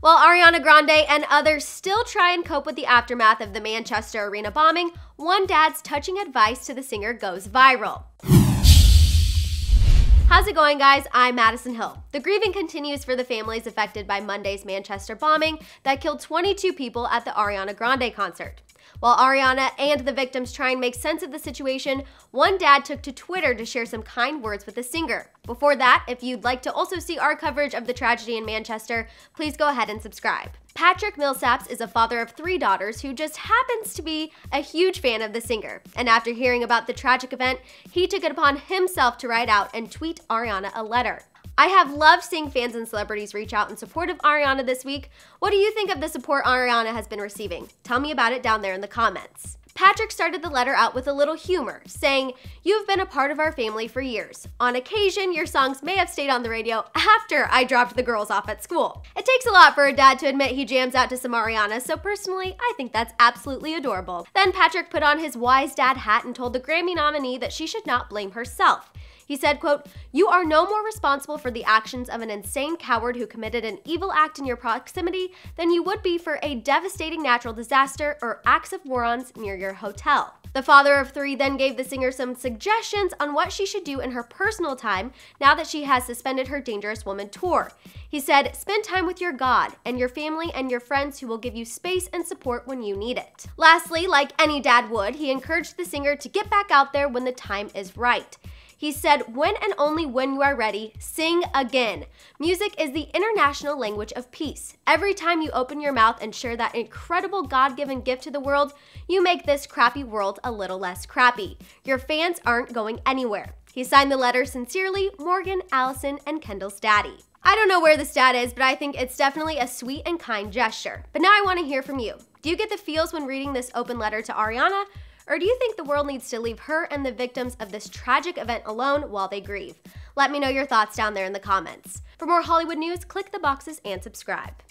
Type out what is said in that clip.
While Ariana Grande and others still try and cope with the aftermath of the Manchester arena bombing, one dad's touching advice to the singer goes viral. How's it going, guys? I'm Madison Hill. The grieving continues for the families affected by Monday's Manchester bombing that killed 22 people at the Ariana Grande concert. While Ariana and the victims try and make sense of the situation, one dad took to Twitter to share some kind words with the singer. Before that, if you'd like to also see our coverage of the tragedy in Manchester, please go ahead and subscribe. Patrick Millsaps is a father of 3 daughters who just happens to be a huge fan of the singer. And after hearing about the tragic event, he took it upon himself to write out and tweet Ariana a letter. I have loved seeing fans and celebrities reach out in support of Ariana this week. What do you think of the support Ariana has been receiving? Tell me about it down there in the comments. Patrick started the letter out with a little humor, saying, "You've been a part of our family for years. On occasion, your songs may have stayed on the radio after I dropped the girls off at school. It takes a lot for a dad to admit he jams out to some Ariana, so personally, I think that's absolutely adorable." Then Patrick put on his wise dad hat and told the Grammy nominee that she should not blame herself. He said, quote, "You are no more responsible for the actions of an insane coward who committed an evil act in your proximity than you would be for a devastating natural disaster or acts of morons near your hotel." The father of 3 then gave the singer some suggestions on what she should do in her personal time now that she has suspended her Dangerous Woman tour. He said, "Spend time with your God and your family and your friends who will give you space and support when you need it." Lastly, like any dad would, he encouraged the singer to get back out there when the time is right. He said, "When and only when you are ready, sing again. Music is the international language of peace. Every time you open your mouth and share that incredible God-given gift to the world, you make this crappy world a little less crappy. Your fans aren't going anywhere." He signed the letter sincerely, Morgan, Allison, and Kendall's daddy. I don't know where this dad is, but I think it's definitely a sweet and kind gesture. But now I want to hear from you. Do you get the feels when reading this open letter to Ariana? Or do you think the world needs to leave her and the victims of this tragic event alone while they grieve? Let me know your thoughts down there in the comments. For more Hollywood news, click the boxes and subscribe.